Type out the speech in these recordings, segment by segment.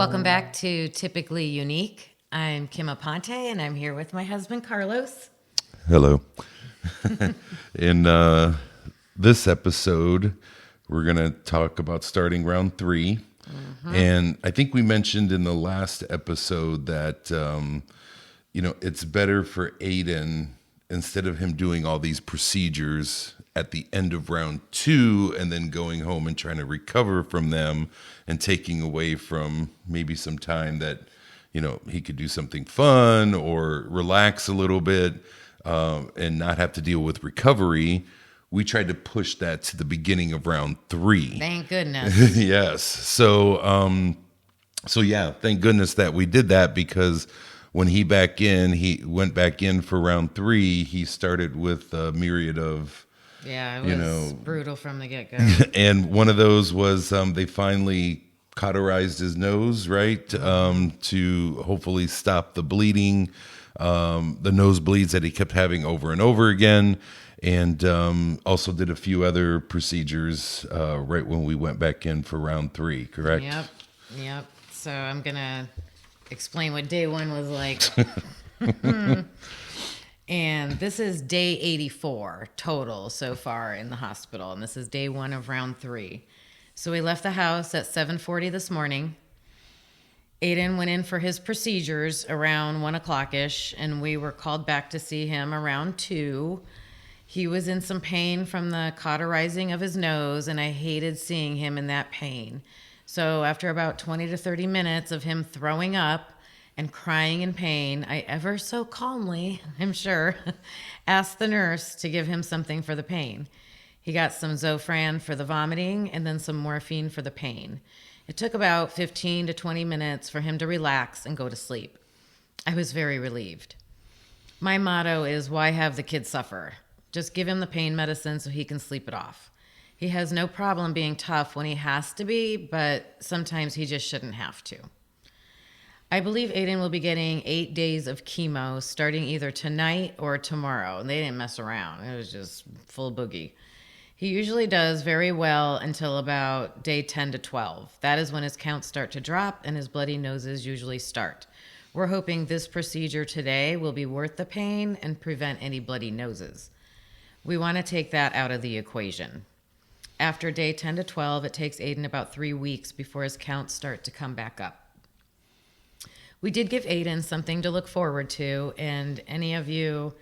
Welcome back to Typically Unique. I'm Kim Aponte, and I'm here with my husband, Carlos. Hello. In this episode, we're going to talk about starting round 3. Mm-hmm. And I think we mentioned in the last episode that, it's better for Ayden, instead of him doing all these procedures at the end of round 2 and then going home and trying to recover from them and taking away from maybe some time that, he could do something fun or relax a little bit and not have to deal with recovery. We tried to push that to the beginning of round 3. Thank goodness. Yes. So thank goodness that we did that, because when he went back in for round 3, he started with a myriad of, it was brutal from the get-go. And one of those was they finally cauterized his nose, right, to hopefully stop the bleeding, the nosebleeds that he kept having over and over again, and also did a few other procedures right when we went back in for round 3, correct? Yep. So I'm going to explain what day 1 was like. And this is day 84 total so far in the hospital. And this is day 1 of round 3. So we left the house at 7:40 this morning. Ayden went in for his procedures around 1 o'clock-ish, and we were called back to see him around 2. He was in some pain from the cauterizing of his nose, and I hated seeing him in that pain. So after about 20 to 30 minutes of him throwing up and crying in pain, I ever so calmly, I'm sure, asked the nurse to give him something for the pain. He got some Zofran for the vomiting and then some morphine for the pain. It took about 15 to 20 minutes for him to relax and go to sleep. I was very relieved. My motto is, why have the kid suffer? Just give him the pain medicine so he can sleep it off. He has no problem being tough when he has to be, but sometimes he just shouldn't have to. I believe Ayden will be getting 8 days of chemo starting either tonight or tomorrow. And they didn't mess around. It was just full boogie. He usually does very well until about day 10 to 12. That is when his counts start to drop and his bloody noses usually start. We're hoping this procedure today will be worth the pain and prevent any bloody noses. We want to take that out of the equation. After day 10 to 12, it takes Ayden about 3 weeks before his counts start to come back up. We did give Ayden something to look forward to, and any of you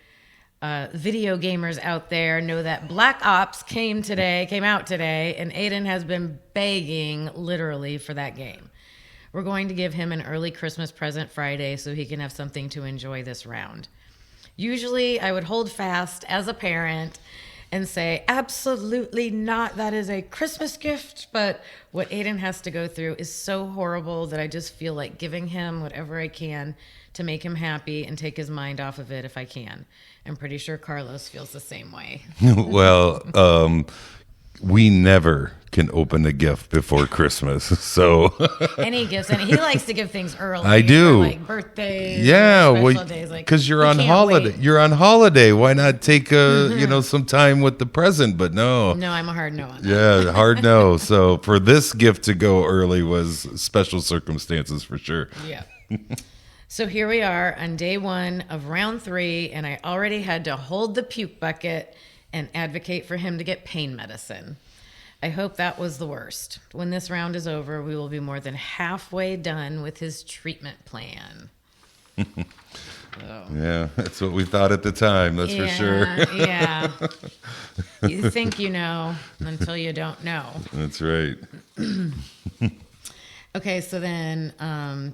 video gamers out there know that Black Ops came out today, and Ayden has been begging literally for that game. We're going to give him an early Christmas present Friday so he can have something to enjoy this round. Usually I would hold fast as a parent and say, absolutely not, that is a Christmas gift. But what Ayden has to go through is so horrible that I just feel like giving him whatever I can to make him happy and take his mind off of it if I can. I'm pretty sure Carlos feels the same way. Well, we never can open a gift before Christmas. So any gifts, and he likes to give things early. I do, like birthdays. Yeah, special days, because you're on holiday. Wait. You're on holiday. Why not take some time with the present? But no, I'm a hard no on that. Yeah, hard no. So for this gift to go early was special circumstances for sure. Yeah. So here we are on day 1 of round 3, and I already had to hold the puke bucket and advocate for him to get pain medicine. I hope that was the worst. When this round is over, we will be more than halfway done with his treatment plan. Yeah, that's what we thought at the time, that's for sure. Yeah. You think you know until you don't know. That's right. Okay, so then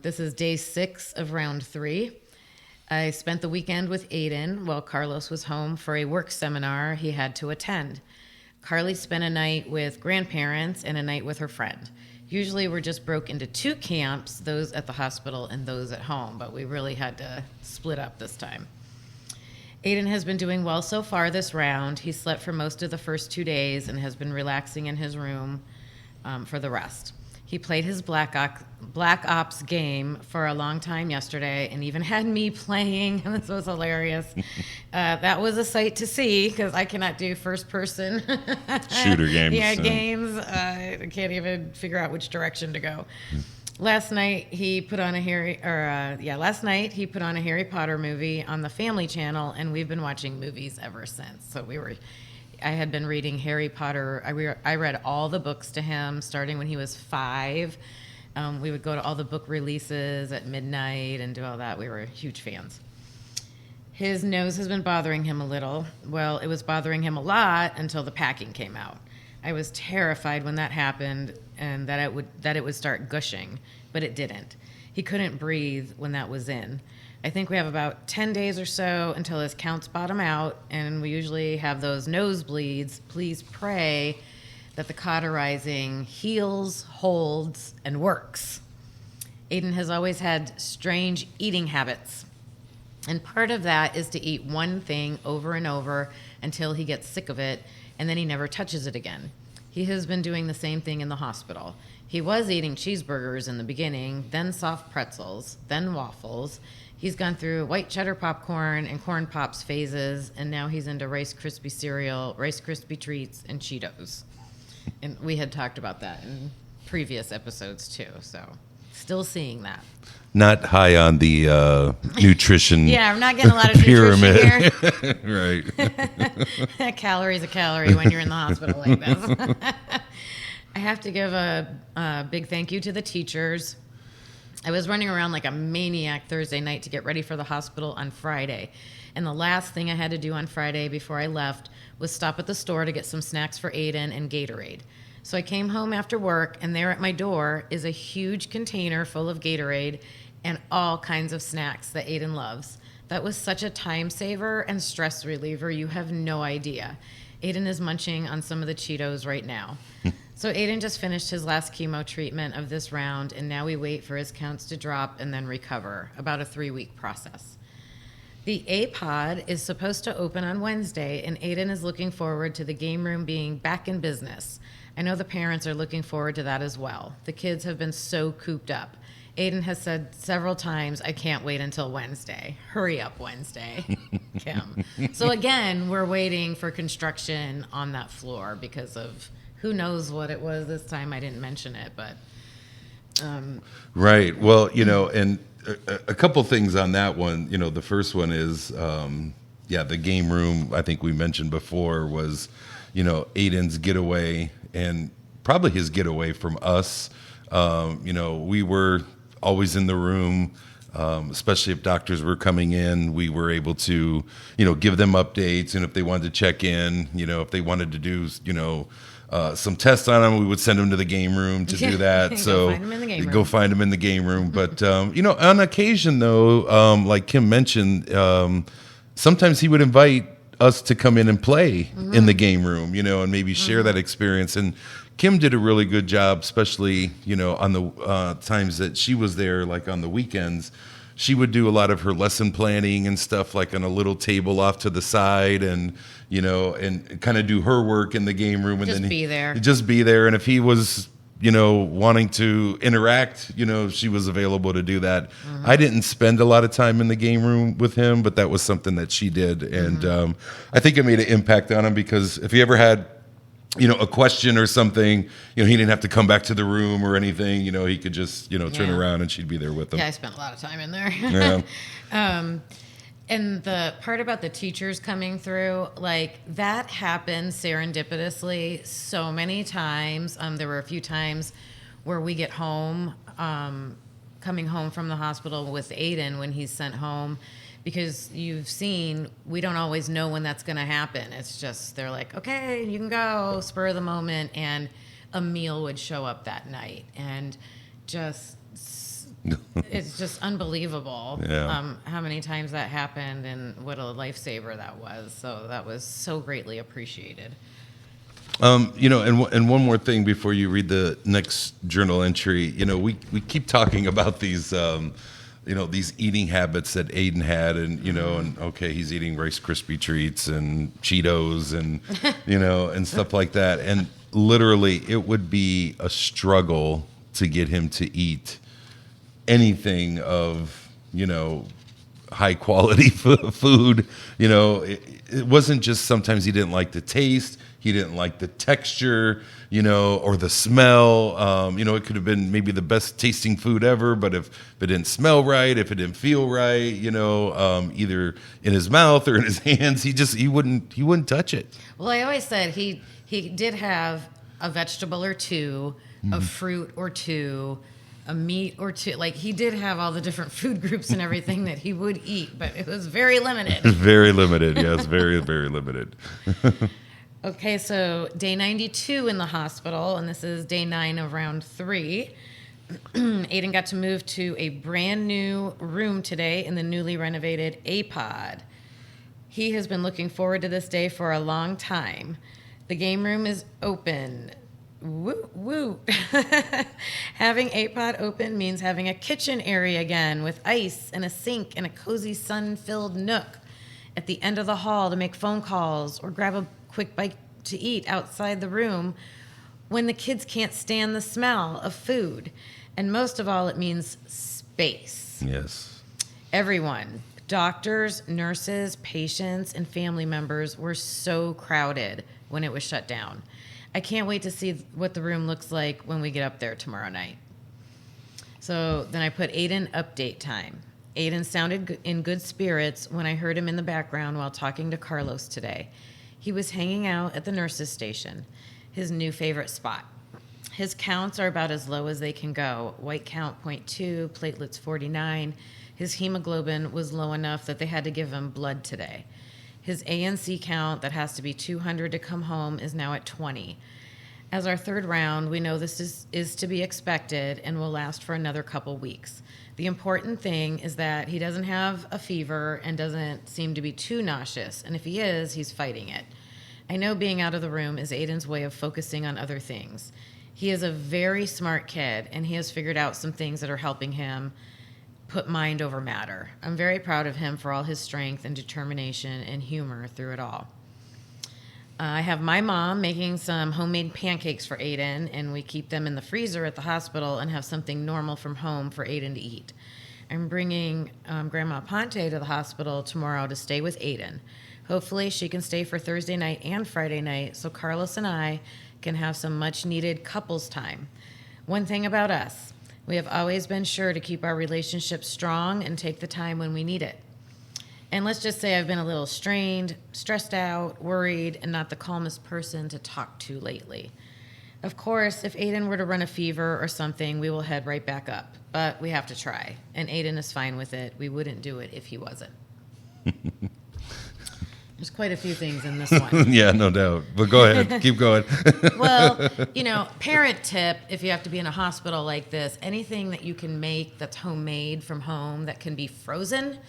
this is day 6 of round 3. I spent the weekend with Ayden while Carlos was home for a work seminar he had to attend. Carly spent a night with grandparents and a night with her friend. Usually we're just broke into 2 camps, those at the hospital and those at home, but we really had to split up this time. Ayden has been doing well so far this round. He slept for most of the first 2 days and has been relaxing in his room for the rest. He played his Black Ops game for a long time yesterday and even had me playing. This was hilarious. That was a sight to see because I cannot do first-person shooter games. Games. I can't even figure out which direction to go. Last night he put on a last night he put on a Harry Potter movie on the Family Channel, and we've been watching movies ever since. So I had been reading Harry Potter. I read all the books to him starting when he was 5. We would go to all the book releases at midnight and do all that. We were huge fans. His nose has been bothering him a little. Well, it was bothering him a lot until the packing came out. I was terrified when that happened and that it would start gushing, but it didn't. He couldn't breathe when that was in. I think we have about 10 days or so until his counts bottom out, and we usually have those nosebleeds. Please pray that the cauterizing heals, holds, and works. Ayden has always had strange eating habits, and part of that is to eat one thing over and over until he gets sick of it, and then he never touches it again. He has been doing the same thing in the hospital. He was eating cheeseburgers in the beginning, then soft pretzels, then waffles. He's gone through white cheddar popcorn and corn pops phases, and now he's into Rice Krispie cereal, Rice Krispie treats, and Cheetos. And we had talked about that in previous episodes too, so still seeing that. Not high on the nutrition. Yeah, I'm not getting a lot of pyramid. Nutrition here. Right. A calorie is a calorie when you're in the hospital like this. I have to give a big thank you to the teachers. I was running around like a maniac Thursday night to get ready for the hospital on Friday. And the last thing I had to do on Friday before I left was stop at the store to get some snacks for Ayden and Gatorade. So I came home after work, and there at my door is a huge container full of Gatorade and all kinds of snacks that Ayden loves. That was such a time saver and stress reliever, you have no idea. Ayden is munching on some of the Cheetos right now. So Ayden just finished his last chemo treatment of this round, and now we wait for his counts to drop and then recover, about a 3-week process. The A-Pod is supposed to open on Wednesday, and Ayden is looking forward to the game room being back in business. I know the parents are looking forward to that as well. The kids have been so cooped up. Ayden has said several times, I can't wait until Wednesday. Hurry up, Wednesday, Kim. So again, we're waiting for construction on that floor because of who knows what it was this time. I didn't mention it, but. Right. Well, and a couple things on that one. The first one is, the game room, I think we mentioned before, was, Ayden's getaway and probably his getaway from us. We were always in the room, especially if doctors were coming in. We were able to, give them updates, and if they wanted to check in, if they wanted to do, some tests on them, we would send them to the game room to do that. So go find them in the game room. But, on occasion, though, like Kim mentioned, sometimes he would invite us to come in and play in the game room, and maybe share that experience. And Kim did a really good job, especially, on the times that she was there, like on the weekends. She would do a lot of her lesson planning and stuff, like on a little table off to the side, and and kind of do her work in the game room, and just be there. Just be there. And if he was, wanting to interact, she was available to do that. I didn't spend a lot of time in the game room with him, but that was something that she did, and I think it made an impact on him, because if he ever had a question or something, he didn't have to come back to the room or anything. He could just, turn around and she'd be there with him. Yeah, I spent a lot of time in there. Yeah. And the part about the teachers coming through, like, that happened serendipitously so many times. There were a few times where we get home, coming home from the hospital with Ayden when he's sent home, because you've seen, we don't always know when that's going to happen. It's just, they're like, okay, you can go, spur of the moment. And a meal would show up that night. And it's just unbelievable how many times that happened and what a lifesaver that was. So that was so greatly appreciated. And one more thing before you read the next journal entry, we keep talking about these, these eating habits that Ayden had, and, and okay, he's eating Rice Krispie treats and Cheetos and, and stuff like that. And literally it would be a struggle to get him to eat anything of, high quality food. It wasn't just sometimes he didn't like the taste. he didn't like the texture, or the smell. It could have been maybe the best tasting food ever, but if it didn't smell right, if it didn't feel right, either in his mouth or in his hands, he wouldn't touch it. Well, I always said he did have a vegetable or two, a fruit or two, a meat or two. Like, he did have all the different food groups and everything that he would eat, but it was very limited. Very limited, yes, very, very limited. Okay, so day 92 in the hospital, and this is day 9 of round 3. Ayden got to move to a brand new room today in the newly renovated A-Pod. He has been looking forward to this day for a long time. The game room is open. Woo, woo. Having A-Pod open means having a kitchen area again with ice and a sink and a cozy sun-filled nook at the end of the hall to make phone calls or grab a quick bite to eat outside the room when the kids can't stand the smell of food. And most of all, it means space. Yes. Everyone, doctors, nurses, patients, and family members were so crowded when it was shut down. I can't wait to see what the room looks like when we get up there tomorrow night. So then I put Ayden update time. Ayden sounded in good spirits when I heard him in the background while talking to Carlos today. He was hanging out at the nurse's station, his new favorite spot. His counts are about as low as they can go. White count 0.2, platelets 49. His hemoglobin was low enough that they had to give him blood today. His ANC count that has to be 200 to come home is now at 20. As our third round, we know this is to be expected and will last for another couple weeks. The important thing is that he doesn't have a fever and doesn't seem to be too nauseous, and if he is, he's fighting it. I know being out of the room is Ayden's way of focusing on other things. He is a very smart kid, and he has figured out some things that are helping him put mind over matter. I'm very proud of him for all his strength and determination and humor through it all. I have my mom making some homemade pancakes for Ayden, and we keep them in the freezer at the hospital and have something normal from home for Ayden to eat. I'm bringing Grandma Ponte to the hospital tomorrow to stay with Ayden. Hopefully she can stay for Thursday night and Friday night so Carlos and I can have some much-needed couples time. One thing about us, we have always been sure to keep our relationship strong and take the time when we need it. And let's just say I've been a little strained, stressed out, worried, and not the calmest person to talk to lately. Of course, if Ayden were to run a fever or something, we will head right back up. But we have to try. And Ayden is fine with it. We wouldn't do it if he wasn't. There's quite a few things in this one. Yeah, no doubt. But go ahead. Keep going. Well, parent tip, if you have to be in a hospital like this, anything that you can make that's homemade from home that can be frozen,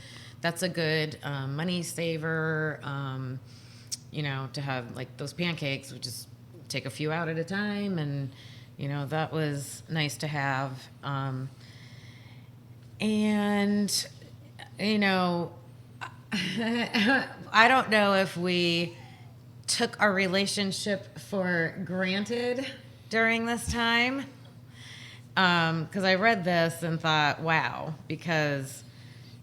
that's a good money saver, to have like those pancakes, we just take a few out at a time. And, that was nice to have. I don't know if we took our relationship for granted during this time. Because I read this and thought, wow, because,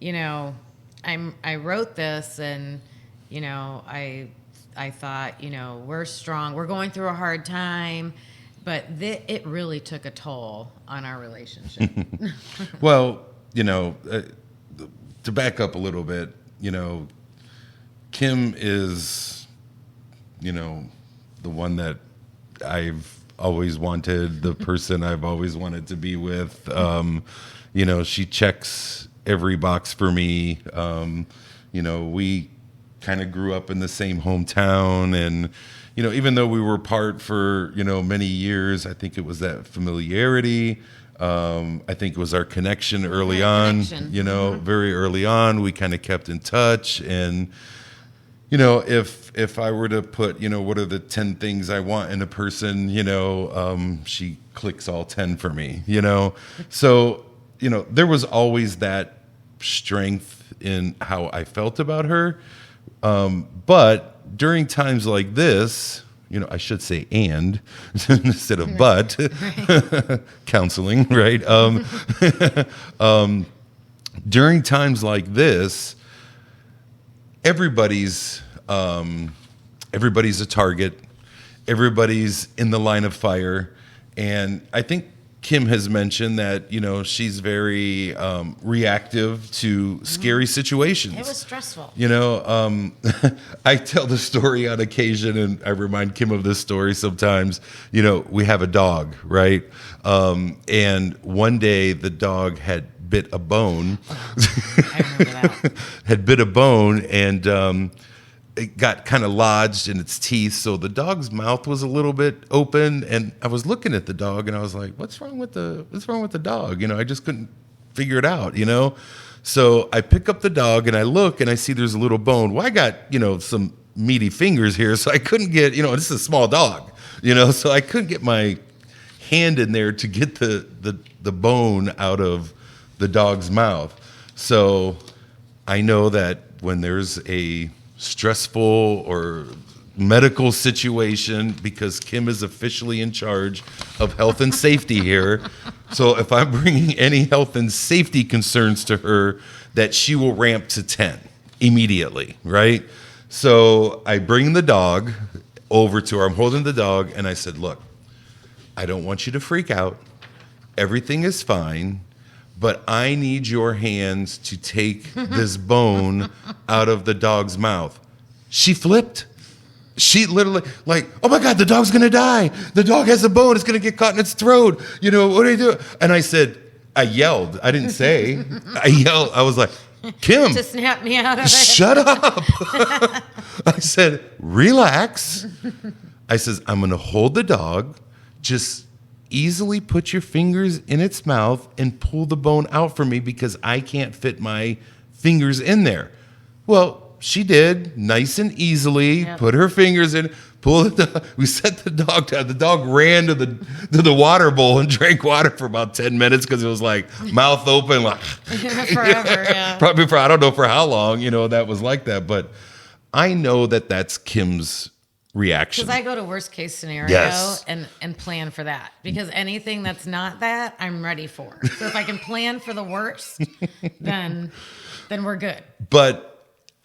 I wrote this and, I thought, we're strong. We're going through a hard time, but it really took a toll on our relationship. Well, to back up a little bit, Kim is, the one that I've always wanted, the person I've always wanted to be with. She checks every box for me. We kind of grew up in the same hometown, and, even though we were apart for, many years, I think it was that familiarity. I think it was our connection early on, very early on. We kind of kept in touch. And, if I were to put, what are the 10 things I want in a person, she clicks all 10 for me, So, there was always that strength in how I felt about her. But during times like this, I should say and instead of but, counseling, right? During times like this, everybody's a target. everybody's in the line of fire. And I think Kim has mentioned that, she's very reactive to scary situations. It was stressful. I tell the story on occasion, and I remind Kim of this story sometimes. We have a dog, right? And one day the dog had bit a bone. I remember that. Had bit a bone, and it got kind of lodged in its teeth. So the dog's mouth was a little bit open, and I was looking at the dog, and I was like, what's wrong with the dog? I just couldn't figure it out, So I pick up the dog, and I look, and I see there's a little bone. Well, I got, some meaty fingers here, so I couldn't get, this is a small dog, so I couldn't get my hand in there to get the bone out of the dog's mouth. So I know that when there's a stressful or medical situation, because Kim is officially in charge of health and safety here. So if I'm bringing any health and safety concerns to her, that she will ramp to 10 immediately, right? So I bring the dog over to her. I'm holding the dog, and I said, look, I don't want you to freak out. Everything is fine. But I need your hands to take this bone out of the dog's mouth. She flipped. She literally, like, oh my God, the dog's going to die. The dog has a bone. It's going to get caught in its throat. What do you do? And I yelled. I didn't say. I yelled. I was like, Kim. To snap me out of it. Shut up. I said, relax. I says, I'm going to hold the dog. Just easily put your fingers in its mouth and pull the bone out for me, because I can't fit my fingers in there. Well, she did, nice and easily. Yep. Put her fingers in, pulled it. We set the dog down. The dog ran to the water bowl and drank water for about 10 minutes, because it was like mouth open, like forever. Yeah. Probably for, I don't know for how long, that was like that. But I know that that's Kim's reaction. Because I go to worst case scenario, yes, and plan for that. Because anything that's not that, I'm ready for. So if I can plan for the worst, then we're good. But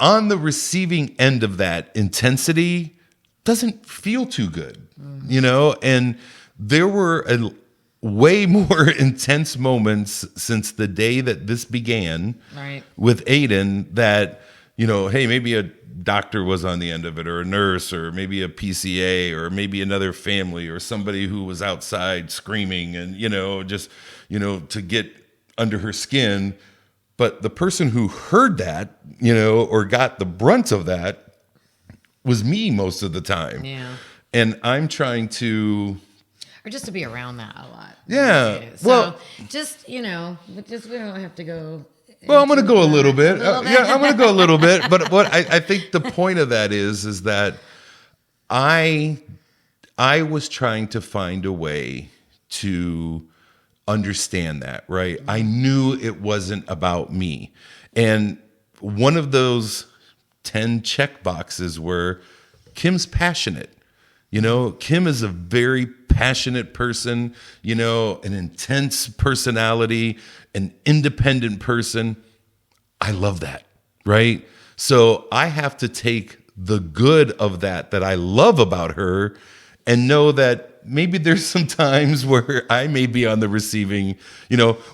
on the receiving end of that, intensity doesn't feel too good, And there were way more intense moments since the day that this began, right, with Ayden, that, hey, maybe a doctor was on the end of it, or a nurse, or maybe a PCA, or maybe another family, or somebody who was outside screaming and, just, to get under her skin. But the person who heard that, or got the brunt of that, was me most of the time. Yeah. And I'm trying to... Or just to be around that a lot. Yeah. So well, just, we don't have to go... Well, I'm going to go a little bit. Yeah, I'm going to go a little bit. But what I think the point of that is that I was trying to find a way to understand that, right? I knew it wasn't about me. And one of those 10 check boxes were Kim's passionate. Kim is a very passionate person, an intense personality, an independent person. I love that, right? So I have to take the good of that I love about her, and know that maybe there's some times where I may be on the receiving,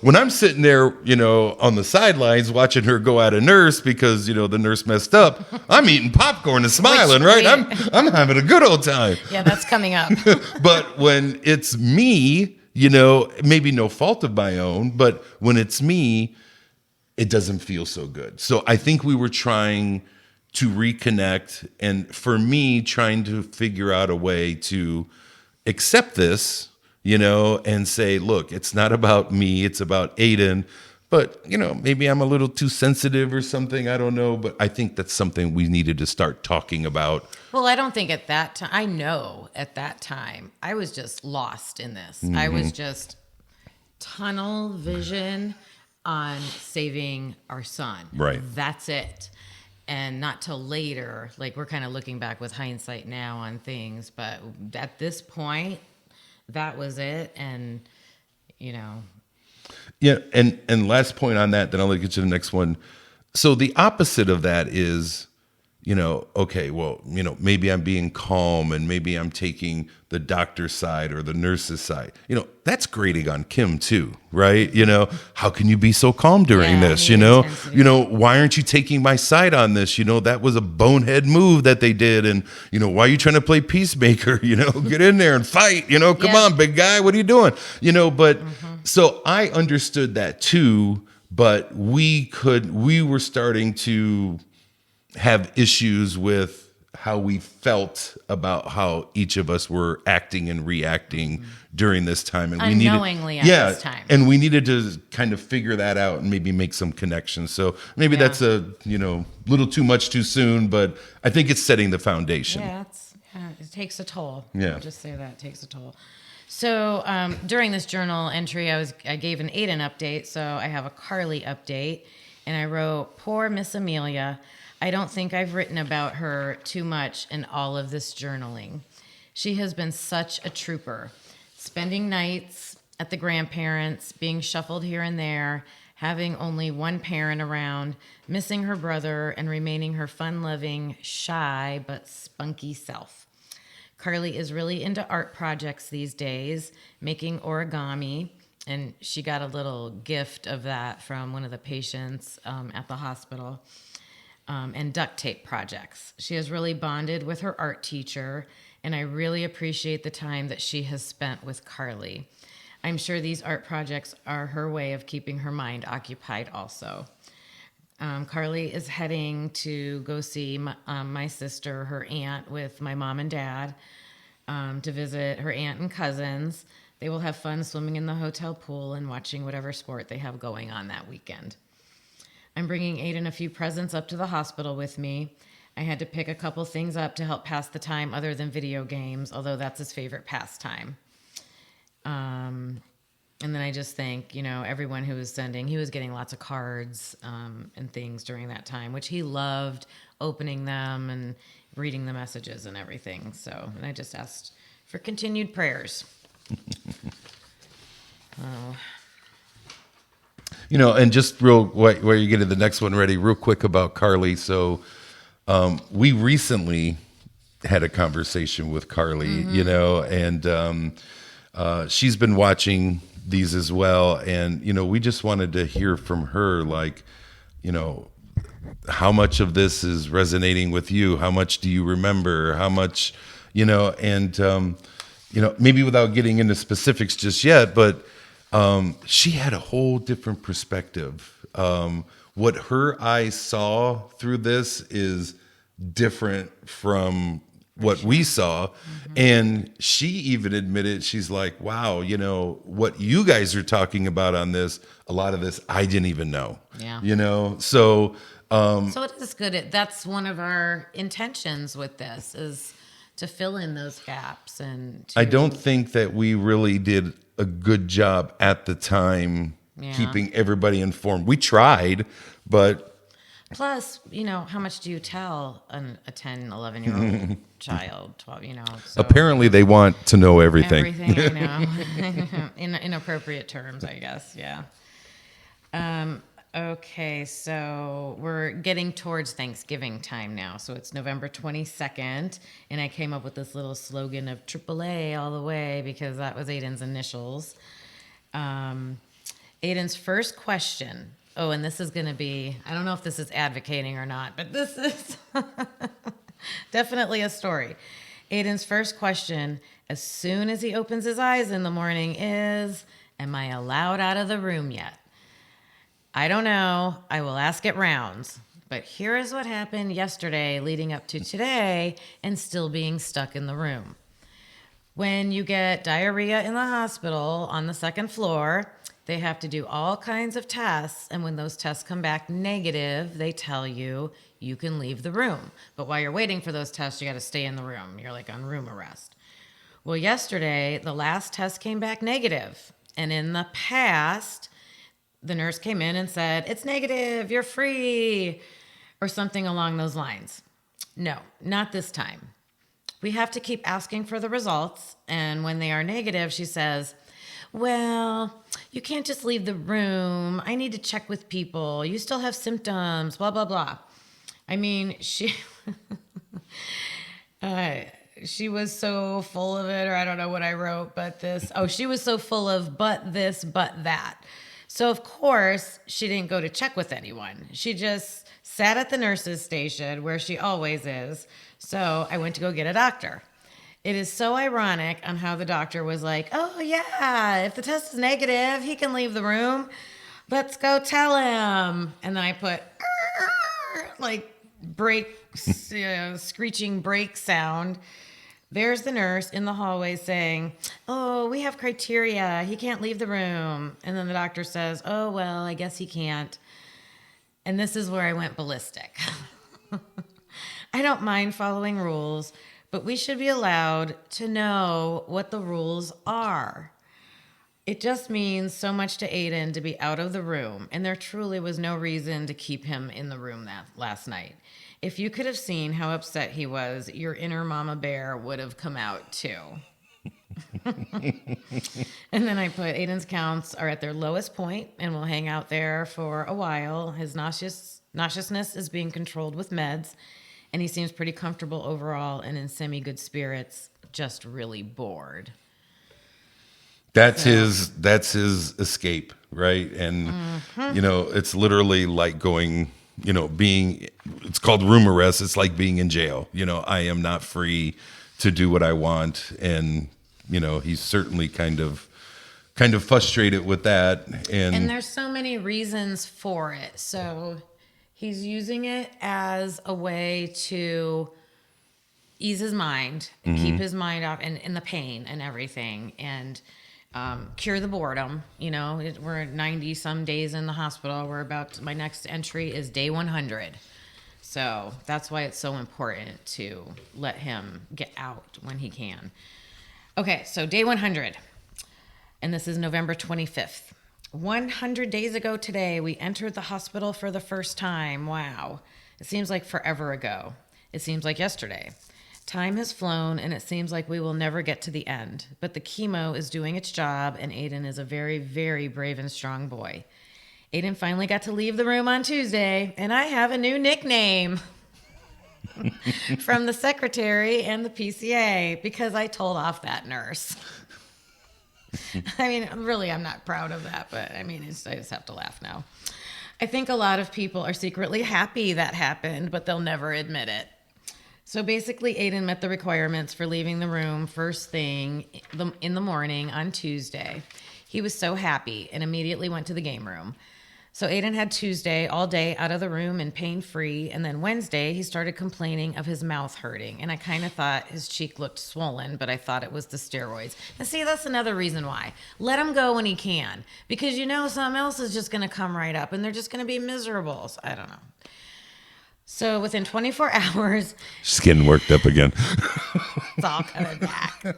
when I'm sitting there, on the sidelines watching her go at a nurse because, the nurse messed up, I'm eating popcorn and smiling, right? I'm having a good old time. Yeah, that's coming up. But when it's me, maybe no fault of my own, but when it's me, it doesn't feel so good. So I think we were trying to reconnect, and for me, trying to figure out a way to accept this, and say, look, it's not about me, it's about Ayden. But, maybe I'm a little too sensitive or something, I don't know. But I think that's something we needed to start talking about. Well, I don't think at that time, I know at that time, I was just lost in this. Mm-hmm. I was just tunnel vision on saving our son. Right. That's it. And not till later, like we're kind of looking back with hindsight now on things, but at this point, that was it. And, Yeah, and last point on that, then I'll get to the next one. So the opposite of that is, okay, well, maybe I'm being calm and maybe I'm taking the doctor's side or the nurse's side. That's grating on Kim too, right? How can you be so calm during this? Why aren't you taking my side on this? That was a bonehead move that they did. And, why are you trying to play peacemaker? Get in there and fight, come on, big guy, what are you doing? But so I understood that too, but we were starting to have issues with how we felt about how each of us were acting and reacting during this time, and unknowingly this time. And we needed to kind of figure that out and maybe make some connections. So maybe that's a little too much too soon, but I think it's setting the foundation. Yeah, it takes a toll. Yeah, I'll just say that it takes a toll. So during this journal entry, I gave an Ayden update, so I have a Carly update, and I wrote, "Poor Miss Amelia. I don't think I've written about her too much in all of this journaling. She has been such a trooper, spending nights at the grandparents', being shuffled here and there, having only one parent around, missing her brother, and remaining her fun-loving, shy, but spunky self. Carly is really into art projects these days, making origami, and she got a little gift of that from one of the patients at the hospital. And duct tape projects. She has really bonded with her art teacher, and I really appreciate the time that she has spent with Carly. I'm sure these art projects are her way of keeping her mind occupied also." Carly is heading to go see my sister, her aunt, with my mom and dad to visit her aunt and cousins. They will have fun swimming in the hotel pool and watching whatever sport they have going on that weekend. I'm bringing Ayden a few presents up to the hospital with me. I had to pick a couple things up to help pass the time other than video games, although that's his favorite pastime. And then I just thank, everyone who was sending. He was getting lots of cards and things during that time, which he loved, opening them and reading the messages and everything. So, and I just asked for continued prayers. And just while you get to the next one ready, real quick about Carly. So we recently had a conversation with Carly, and she's been watching these as well. And, we just wanted to hear from her, how much of this is resonating with you? How much do you remember? How much, and, maybe without getting into specifics just yet, but she had a whole different perspective. What her eyes saw through this is different from what we saw. And she even admitted, she's like, wow, what you guys are talking about on this, a lot of this I didn't even know. Yeah. So it is good. That's one of our intentions with this, is to fill in those gaps. And I don't think that we really did a good job at the time keeping everybody informed. We tried, but plus, how much do you tell a 10, 11-year-old child, 12, so apparently they want to know everything. Everything, I know. In inappropriate terms, I guess. Yeah. Okay, so we're getting towards Thanksgiving time now. So it's November 22nd, and I came up with this little slogan of AAA all the way because that was Ayden's initials. Ayden's first question. Oh, and this is going to be, I don't know if this is advocating or not, but this is definitely a story. Ayden's first question, as soon as he opens his eyes in the morning, is, "Am I allowed out of the room yet?" I don't know. I will ask it rounds. But here is what happened yesterday leading up to today and still being stuck in the room. When you get diarrhea in the hospital on the second floor, they have to do all kinds of tests. And when those tests come back negative, they tell you you can leave the room. But while you're waiting for those tests, you got to stay in the room. You're like on room arrest. Well, yesterday, the last test came back negative. And in the past, the nurse came in and said, "It's negative, you're free," or something along those lines. No, not this time. We have to keep asking for the results. And when they are negative, she says, "Well, you can't just leave the room. I need to check with people. You still have symptoms, blah, blah, blah." I mean, she She was so full of it, or I don't know what I wrote, but this. Oh, she was so full of but this, but that. So, of course, she didn't go to check with anyone. She just sat at the nurse's station where she always is. So, I went to go get a doctor. It is so ironic on how the doctor was like, oh, yeah, if the test is negative, he can leave the room. Let's go tell him. And then I put, like, screeching brake sound. There's the nurse in the hallway saying, oh, we have criteria. He can't leave the room. And then the doctor says, oh, well, I guess he can't. And this is where I went ballistic. I don't mind following rules, but we should be allowed to know what the rules are. It just means so much to Ayden to be out of the room, and there truly was no reason to keep him in the room that last night. If you could have seen how upset he was, your inner mama bear would have come out too. And then I put Ayden's counts are at their lowest point and will hang out there for a while. His nauseousness is being controlled with meds, and he seems pretty comfortable overall and in semi-good spirits, just really bored. That's his escape, right? And it's literally like going, it's called room arrest. It's like being in jail. I am not free to do what I want, and he's certainly kind of frustrated with that. And there's so many reasons for it. So he's using it as a way to ease his mind, keep his mind off and the pain and everything, and cure the boredom. We're 90 some days in the hospital. My next entry is day 100. So that's why it's so important to let him get out when he can. Okay, so day 100. And this is November 25th. 100 days ago today, we entered the hospital for the first time. Wow. It seems like forever ago. It seems like yesterday. Time has flown, and it seems like we will never get to the end. But the chemo is doing its job, and Ayden is a very, very brave and strong boy. Ayden finally got to leave the room on Tuesday, and I have a new nickname from the secretary and the PCA because I told off that nurse. I mean, really, I'm not proud of that, but I just have to laugh now. I think a lot of people are secretly happy that happened, but they'll never admit it. So basically, Ayden met the requirements for leaving the room first thing in the morning on Tuesday. He was so happy and immediately went to the game room. So Ayden had Tuesday all day out of the room and pain-free, and then Wednesday he started complaining of his mouth hurting, and I kind of thought his cheek looked swollen, but I thought it was the steroids. And see, that's another reason why. Let him go when he can, because something else is just going to come right up, and they're just going to be miserable. So I don't know. So within 24 hours... She's getting worked up again. It's all coming back.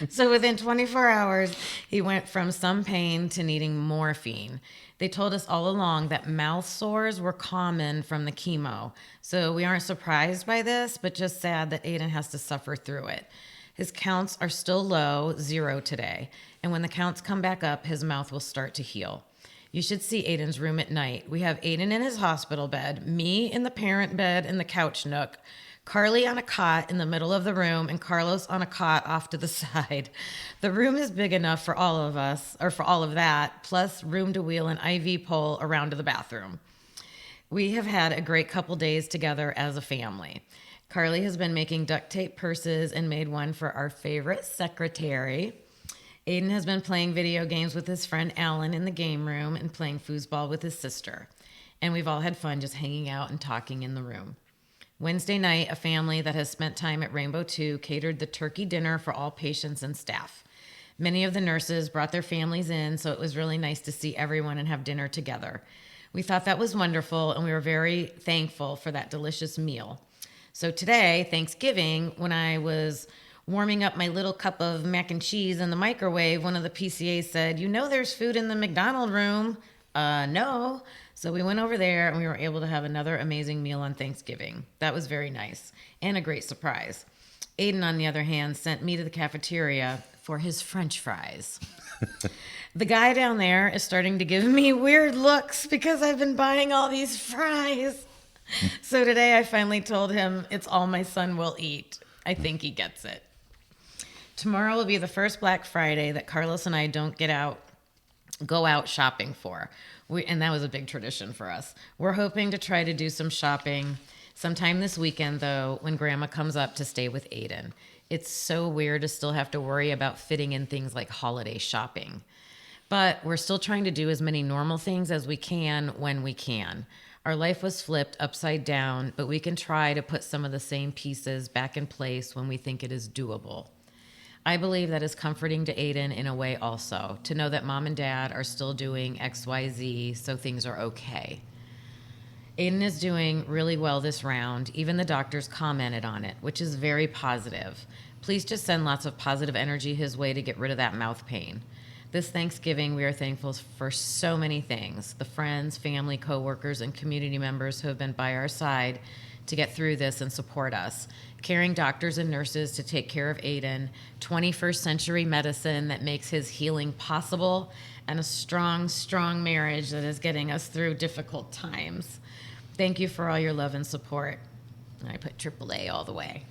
So within 24 hours, he went from some pain to needing morphine. They told us all along that mouth sores were common from the chemo. So we aren't surprised by this, but just sad that Ayden has to suffer through it. His counts are still low, 0 today. And when the counts come back up, his mouth will start to heal. You should see Ayden's room at night. We have Ayden in his hospital bed, me in the parent bed in the couch nook, Carly on a cot in the middle of the room, and Carlos on a cot off to the side. The room is big enough for all of us, or for all of that, plus room to wheel an IV pole around to the bathroom. We have had a great couple days together as a family. Carly has been making duct tape purses and made one for our favorite secretary. Ayden has been playing video games with his friend Alan in the game room and playing foosball with his sister. And we've all had fun just hanging out and talking in the room. Wednesday night, a family that has spent time at Rainbow 2 catered the turkey dinner for all patients and staff. Many of the nurses brought their families in, so it was really nice to see everyone and have dinner together. We thought that was wonderful, and we were very thankful for that delicious meal. So today, Thanksgiving, when I was warming up my little cup of mac and cheese in the microwave, one of the PCAs said, there's food in the McDonald's room. No. So we went over there and we were able to have another amazing meal on Thanksgiving. That was very nice and a great surprise. Ayden, on the other hand, sent me to the cafeteria for his French fries. The guy down there is starting to give me weird looks because I've been buying all these fries. So today I finally told him it's all my son will eat. I think he gets it. Tomorrow will be the first Black Friday that Carlos and I don't go out shopping for. And that was a big tradition for us. We're hoping to try to do some shopping sometime this weekend, though, when Grandma comes up to stay with Ayden. It's so weird to still have to worry about fitting in things like holiday shopping. But we're still trying to do as many normal things as we can when we can. Our life was flipped upside down, but we can try to put some of the same pieces back in place when we think it is doable. I believe that is comforting to Ayden in a way also, to know that Mom and Dad are still doing XYZ, so things are okay. Ayden is doing really well this round. Even the doctors commented on it, which is very positive. Please just send lots of positive energy his way to get rid of that mouth pain. This Thanksgiving, we are thankful for so many things. The friends, family, coworkers, and community members who have been by our side to get through this and support us. Caring doctors and nurses to take care of Ayden, 21st century medicine that makes his healing possible, and a strong, strong marriage that is getting us through difficult times. Thank you for all your love and support. I put AAA all the way.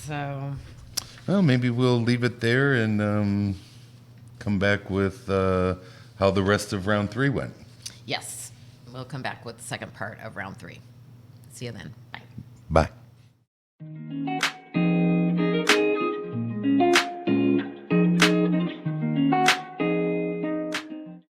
So... Well, maybe we'll leave it there and come back with how the rest of round 3 went. Yes, we'll come back with the second part of round 3. See you then. Bye. Bye.